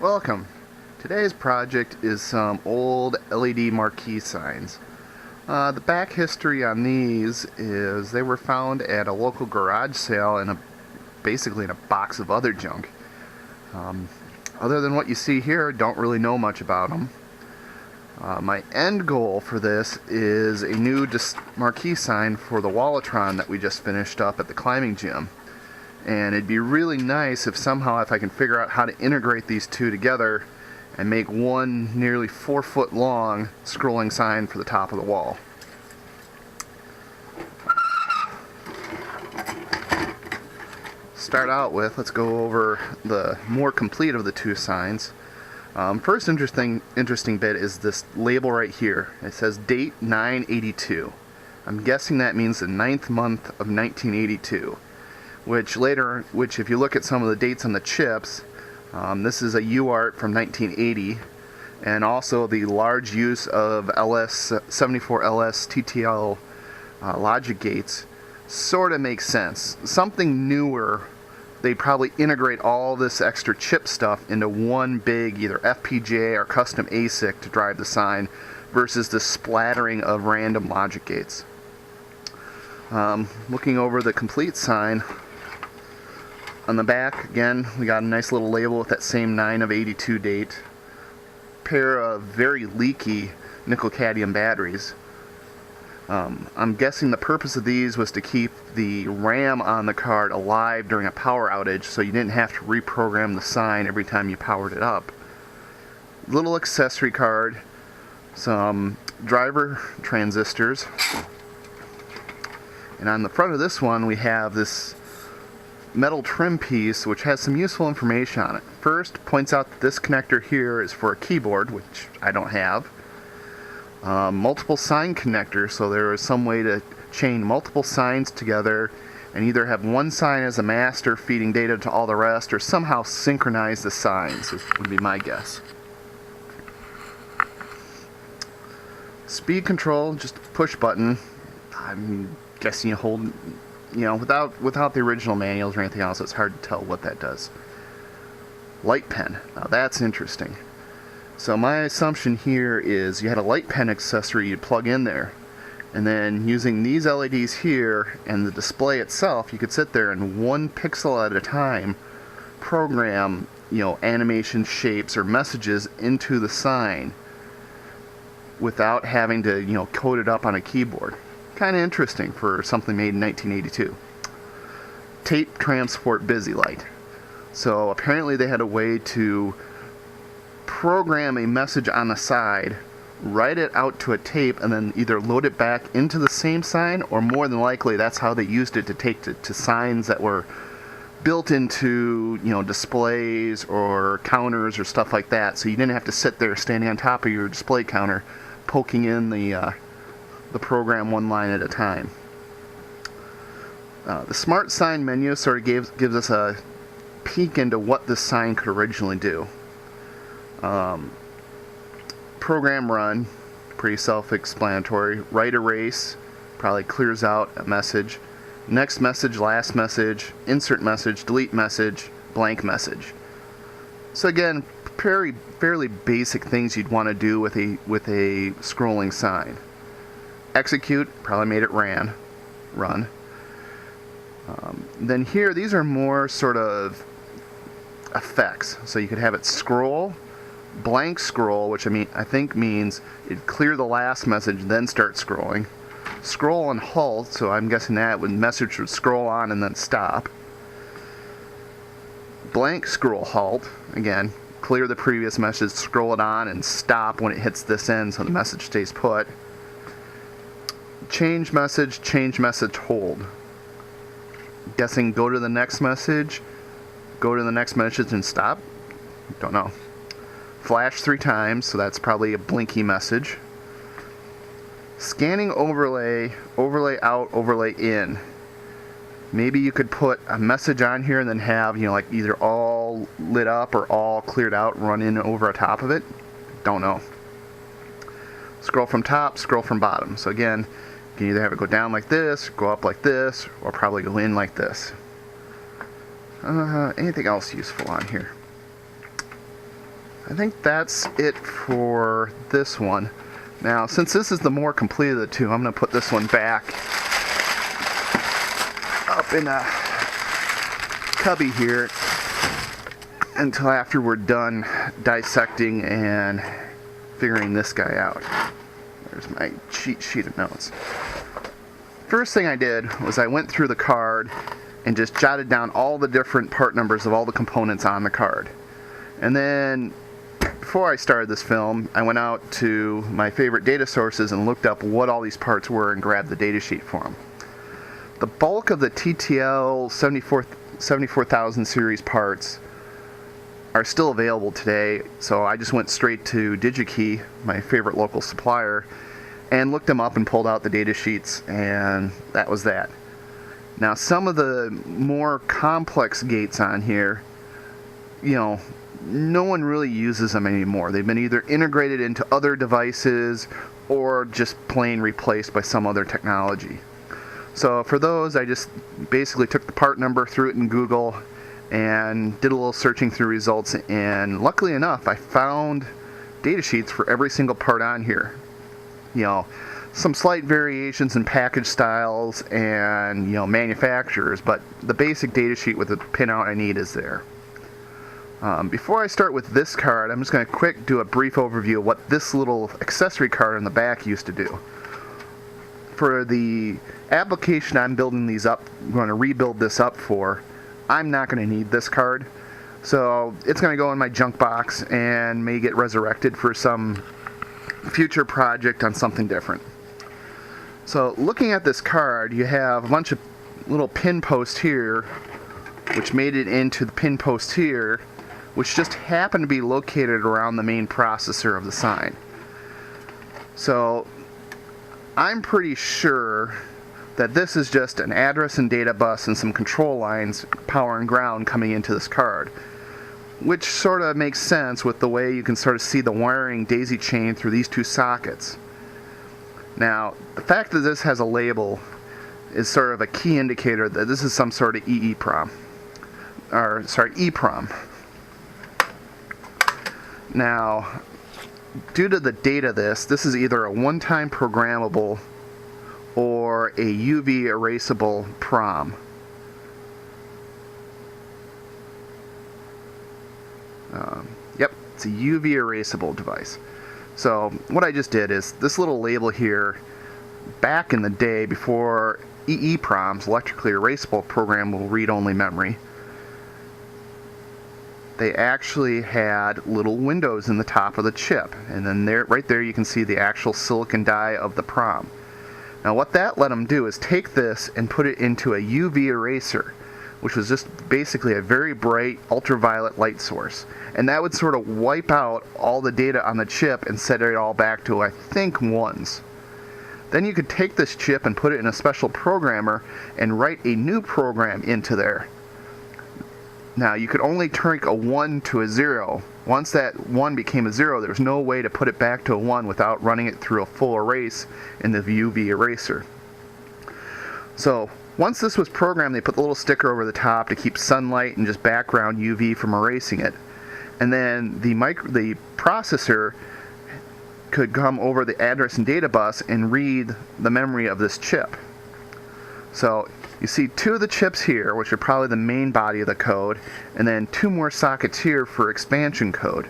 Welcome. Today's project is some old LED marquee signs. The back history on these is they were found at a local garage sale basically in a box of other junk. Other than what you see here, don't really know much about them. My end goal for this is a new marquee sign for the Wallotron that we just finished up at the climbing gym. And it'd be really nice if I can figure out how to integrate these two together and make one nearly 4-foot long scrolling sign for the top of the wall. Start out with, let's go over the more complete of the two signs. First interesting bit is this label right here. It says date 9/82. I'm guessing that means the 9th month of 1982. Which if you look at some of the dates on the chips, this is a UART from 1980, and also the large use of 74 LS TTL logic gates sort of makes sense. Something newer, they probably integrate all this extra chip stuff into one big either FPGA or custom ASIC to drive the sign versus the splattering of random logic gates. Looking over the complete sign, on the back, again, we got a nice little label with that same 9/82 date. Pair of very leaky nickel-cadmium batteries. I'm guessing the purpose of these was to keep the RAM on the card alive during a power outage so you didn't have to reprogram the sign every time you powered it up. Little accessory card, some driver transistors, and on the front of this one we have this metal trim piece which has some useful information on it. First, points out that this connector here is for a keyboard, which I don't have. Multiple sign connectors, so there is some way to chain multiple signs together and either have one sign as a master feeding data to all the rest or somehow synchronize the signs, would be my guess. Speed control, just a push button. I'm guessing you hold, without the original manuals or anything else, it's hard to tell what that does. Light pen. Now that's interesting. So my assumption here is you had a light pen accessory you'd plug in there, and then using these LEDs here and the display itself, you could sit there and 1 pixel at a time program, animation shapes or messages into the sign without having to, code it up on a keyboard. Kind of interesting for something made in 1982. Tape transport busy light. So apparently they had a way to program a message on the side, write it out to a tape, and then either load it back into the same sign, or more than likely that's how they used it to take to signs that were built into displays or counters or stuff like that, so you didn't have to sit there standing on top of your display counter poking in the program one line at a time. The smart sign menu sort of gives us a peek into what this sign could originally do. Program run, pretty self-explanatory. Write erase, probably clears out a message. Next message, last message, insert message, delete message, blank message. So again, fairly basic things you'd want to do with a scrolling sign. Execute, probably made it run. Then here, these are more sort of effects. So you could have it scroll, blank scroll, which I think means it'd clear the last message, then start scrolling. Scroll and halt, so I'm guessing that message would scroll on and then stop. Blank scroll halt, again, clear the previous message, scroll it on, and stop when it hits this end so the message stays put. Change message, hold. Guessing go to the next message, and stop? Don't know. Flash 3 times, so that's probably a blinky message. Scanning overlay, overlay out, overlay in. Maybe you could put a message on here and then have, like either all lit up or all cleared out and run in over top of it. Don't know. Scroll from top, scroll from bottom. So again, you can either have it go down like this, go up like this, or probably go in like this. Anything else useful on here? I think that's it for this one. Now, since this is the more complete of the two, I'm going to put this one back up in a cubby here until after we're done dissecting and figuring this guy out. There's my cheat sheet of notes. First thing I did was I went through the card and just jotted down all the different part numbers of all the components on the card. And then before I started this film, I went out to my favorite data sources and looked up what all these parts were and grabbed the data sheet for them. The bulk of the TTL 74000 series parts are still available today, so I just went straight to DigiKey, my favorite local supplier, and looked them up and pulled out the data sheets, and that was that. Now, some of the more complex gates on here, no one really uses them anymore. They've been either integrated into other devices or just plain replaced by some other technology. So for those, I just basically took the part number, threw it in Google, and did a little searching through results, and luckily enough, I found data sheets for every single part on here. Some slight variations in package styles and manufacturers, but the basic data sheet with the pinout I need is there. Before I start with this card, I'm just going to do a brief overview of what this little accessory card on the back used to do. For the application I'm building these up, I'm going to rebuild this up for, I'm not going to need this card. So it's going to go in my junk box and may get resurrected for some future project on something different. So looking at this card, you have a bunch of little pin posts here, which made it into the pin post here, which just happen to be located around the main processor of the sign. So I'm pretty sure that this is just an address and data bus and some control lines, power and ground, coming into this card, which sort of makes sense with the way you can sort of see the wiring daisy chain through these two sockets. Now, the fact that this has a label is sort of a key indicator that this is some sort of EEPROM. EEPROM. Now, due to the date of this is either a one-time programmable or a UV erasable PROM. Yep, it's a UV erasable device. So what I just did is this little label here, back in the day before EEPROMs, electrically erasable programmable read-only memory, they actually had little windows in the top of the chip, and then right there you can see the actual silicon die of the PROM. Now what that let them do is take this and put it into a UV eraser, which was just basically a very bright ultraviolet light source, and that would sort of wipe out all the data on the chip and set it all back to, I think, ones. Then you could take this chip and put it in a special programmer and write a new program into there. Now, you could only turn a 1 to a 0. Once that 1 became a 0, there was no way to put it back to a 1 without running it through a full erase in the UV eraser. So, once this was programmed, they put the little sticker over the top to keep sunlight and just background UV from erasing it. And then the processor could come over the address and data bus and read the memory of this chip. So, you see two of the chips here, which are probably the main body of the code, and then two more sockets here for expansion code.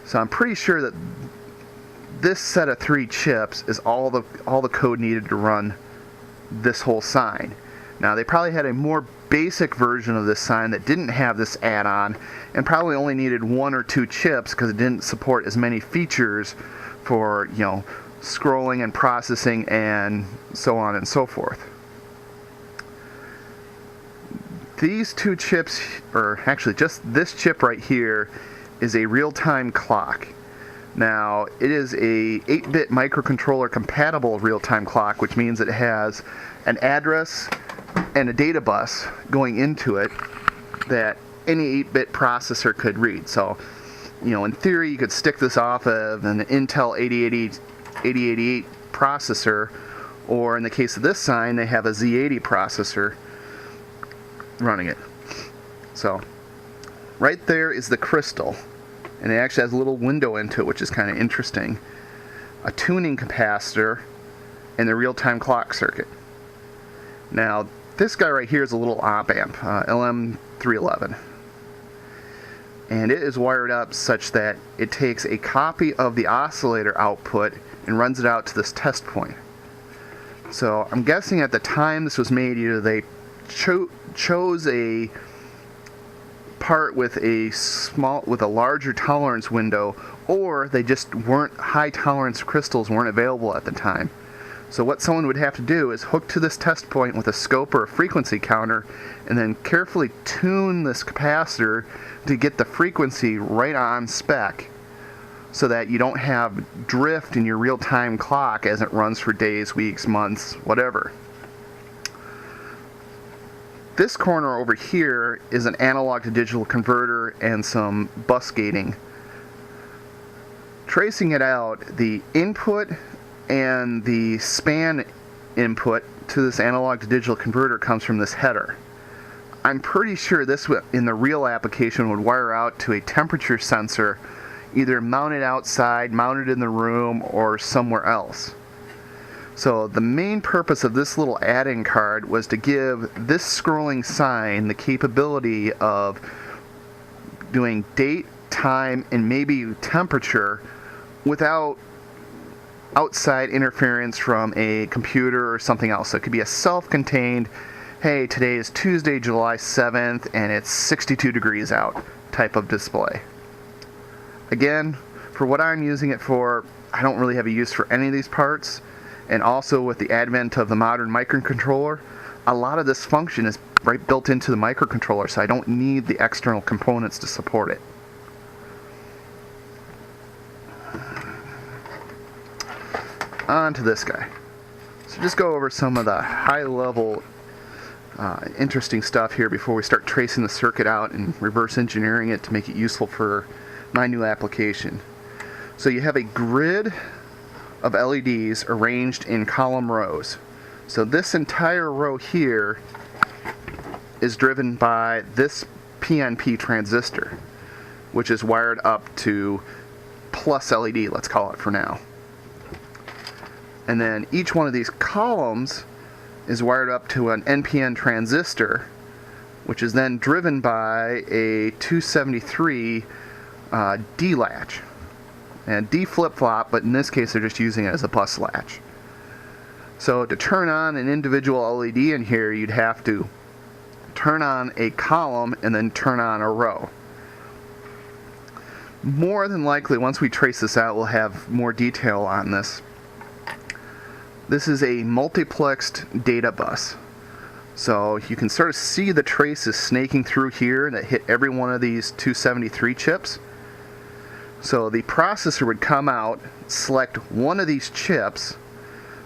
So I'm pretty sure that this set of 3 chips is all the code needed to run this whole sign. Now they probably had a more basic version of this sign that didn't have this add-on, and probably only needed 1 or 2 chips because it didn't support as many features for, scrolling and processing and so on and so forth. These 2 chips, or actually just this chip right here, is a real-time clock. Now, it is a 8-bit microcontroller compatible real-time clock, which means it has an address and a data bus going into it that any 8-bit processor could read. So, in theory, you could stick this off of an Intel 8088 processor, or in the case of this sign, they have a Z80 processor running it. So, Right there is the crystal, and it actually has a little window into it, which is kind of interesting. A tuning capacitor and the real-time clock circuit. Now, this guy right here is a little op amp, LM311. And it is wired up such that it takes a copy of the oscillator output and runs it out to this test point. So I'm guessing at the time this was made, either they chose a part with a larger tolerance window, or they just weren't, high tolerance crystals weren't available at the time. So what someone would have to do is hook to this test point with a scope or a frequency counter, and then carefully tune this capacitor to get the frequency right on spec, so that you don't have drift in your real-time clock as it runs for days, weeks, months, whatever. This corner over here is an analog to digital converter and some bus gating. Tracing it out, the input and the span input to this analog to digital converter comes from this header. I'm pretty sure this, in the real application, would wire out to a temperature sensor, either mounted outside, mounted in the room, or somewhere else. So the main purpose of this little add-in card was to give this scrolling sign the capability of doing date, time, and maybe temperature without outside interference from a computer or something else. So it could be a self-contained, hey, today is Tuesday, July 7th, and it's 62 degrees out type of display. Again, for what I'm using it for, I don't really have a use for any of these parts. And also with the advent of the modern microcontroller, a lot of this function is right built into the microcontroller, so I don't need the external components to support it. On to this guy. So just go over some of the high-level interesting stuff here before we start tracing the circuit out and reverse engineering it to make it useful for my new application. So you have a grid of LEDs arranged in column rows. So this entire row here is driven by this PNP transistor, which is wired up to plus LED, let's call it for now. And then each one of these columns is wired up to an NPN transistor, which is then driven by a 273 D latch. And D flip-flop, but in this case they're just using it as a bus latch. So to turn on an individual LED in here, you'd have to turn on a column and then turn on a row. More than likely, once we trace this out, we'll have more detail on this. This is a multiplexed data bus. So you can sort of see the traces snaking through here that hit every one of these 273 chips. So the processor would come out, select one of these chips,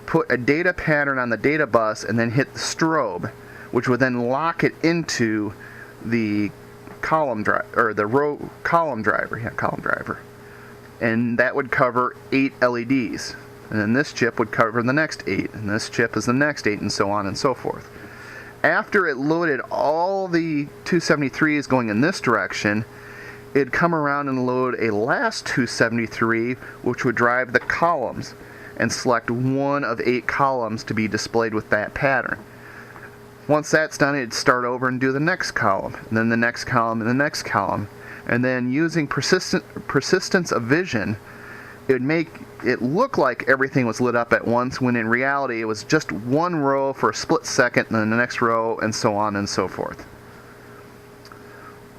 put a data pattern on the data bus, and then hit the strobe, which would then lock it into the column driver, or the row column driver. And that would cover 8 LEDs. And then this chip would cover the next 8, and this chip is the next 8, and so on and so forth. After it loaded all the 273s going in this direction, it'd come around and load a last 273, which would drive the columns, and select one of 8 columns to be displayed with that pattern. Once that's done, it'd start over and do the next column, and then the next column, and the next column. And then using persistence of vision, it would make it look like everything was lit up at once, when in reality it was just one row for a split second, and then the next row, and so on and so forth.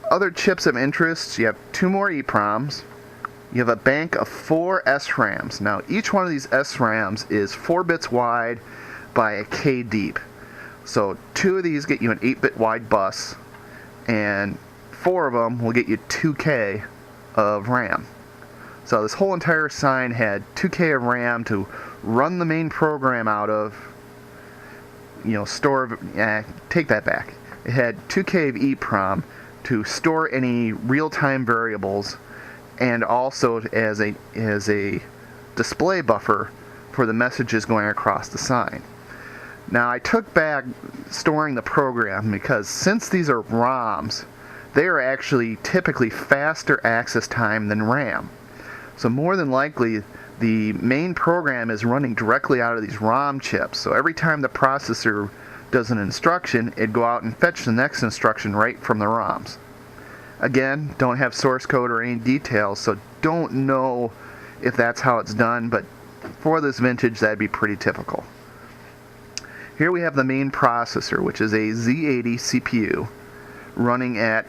Other chips of interest, you have 2 more EEPROMs. You have a bank of 4 SRAMs. Now each one of these SRAMs is 4 bits wide by a K deep. So 2 of these get you an 8-bit wide bus, and 4 of them will get you 2K of RAM. So this whole entire sign had 2K of RAM to run the main program out of, take that back. It had 2K of EEPROM to store any real-time variables, and also as a display buffer for the messages going across the sign. Now I took back storing the program, because since these are ROMs, they are actually typically faster access time than RAM. So more than likely, the main program is running directly out of these ROM chips. So every time the processor does an instruction, it'd go out and fetch the next instruction right from the ROMs. Again, don't have source code or any details, so don't know if that's how it's done, but for this vintage, that'd be pretty typical. Here we have the main processor, which is a Z80 CPU running at,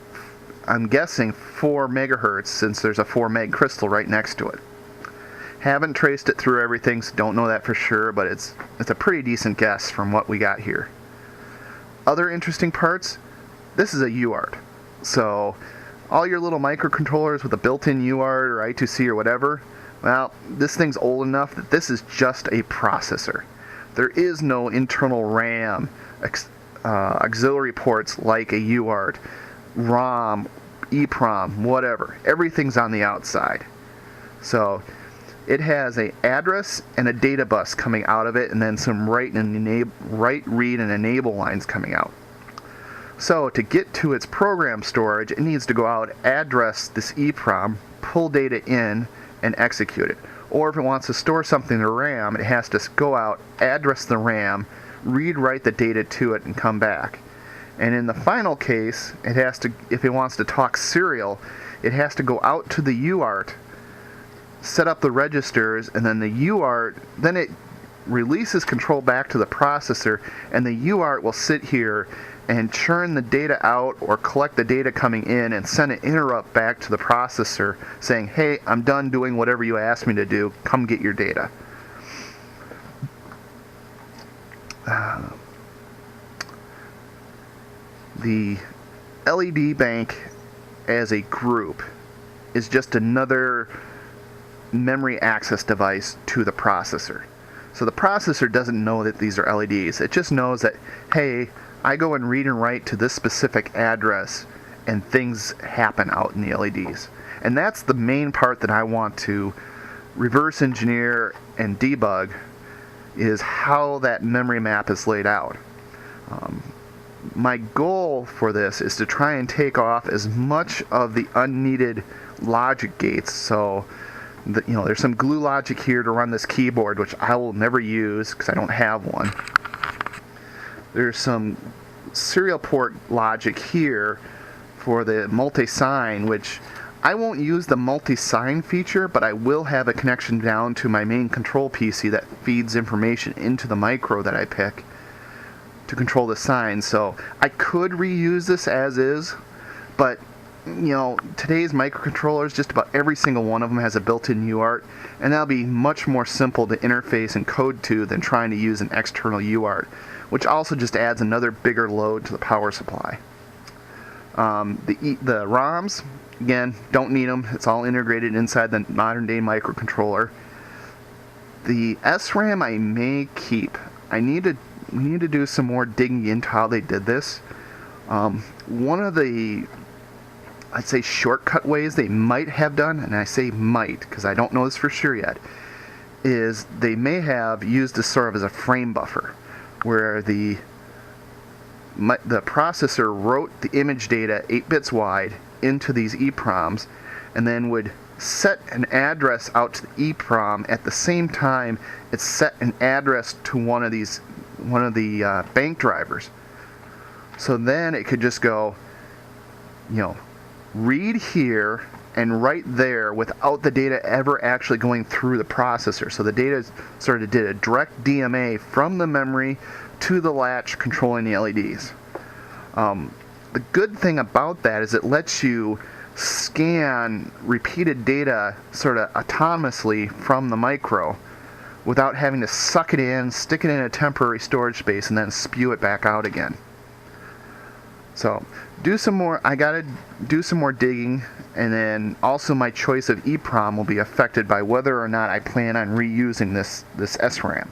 I'm guessing, 4 megahertz, since there's a 4 meg crystal right next to it. Haven't traced it through everything, so don't know that for sure, but it's a pretty decent guess from what we got here. Other interesting parts, this is a UART. So all your little microcontrollers with a built-in UART or I2C or whatever, well, this thing's old enough that this is just a processor. There is no internal RAM, auxiliary ports like a UART, ROM, EEPROM, whatever. Everything's on the outside. So it has an address and a data bus coming out of it, and then some write, read, and enable lines coming out. So to get to its program storage, it needs to go out, address this EEPROM, pull data in, and execute it. Or if it wants to store something to RAM, it has to go out, address the RAM, write the data to it, and come back. And in the final case, it has to, if it wants to talk serial, it has to go out to the UART, set up the registers, and then the UART, then it releases control back to the processor, and the UART will sit here and churn the data out or collect the data coming in and send an interrupt back to the processor saying, hey, I'm done doing whatever you asked me to do, come get your data. The LED bank as a group is just another memory access device to the processor. So the processor doesn't know that these are LEDs. It just knows that, hey, I go and read and write to this specific address and things happen out in the LEDs. And that's the main part that I want to reverse engineer and debug, is how that memory map is laid out. My goal for this is to try and take off as much of the unneeded logic gates. So there's some glue logic here to run this keyboard, which I will never use because I don't have one. There's some serial port logic here for the multi-sign, which I won't use the multi-sign feature, but I will have a connection down to my main control PC that feeds information into the micro that I pick to control the sign. So I could reuse this as is, but today's microcontrollers, just about every single one of them has a built-in UART, and that'll be much more simple to interface and code to than trying to use an external UART, which also just adds another bigger load to the power supply. The ROMs, again, don't need them. It's all integrated inside the modern-day microcontroller. The SRAM I may keep. We need to do some more digging into how they did this. One of the, I'd say, shortcut ways they might have done, and I say might because I don't know this for sure yet, is they may have used this sort of as a frame buffer, where the processor wrote the image data 8 bits wide into these EEPROMs, and then would set an address out to the EEPROM at the same time it set an address to one of the bank drivers. So then it could just go, read here and write there without the data ever actually going through the processor. So the data sort of did a direct DMA from the memory to the latch controlling the LEDs. The good thing about that is it lets you scan repeated data sort of autonomously from the micro without having to suck it in, stick it in a temporary storage space, and then spew it back out again. So I gotta do some more digging, and then also my choice of EEPROM will be affected by whether or not I plan on reusing this SRAM.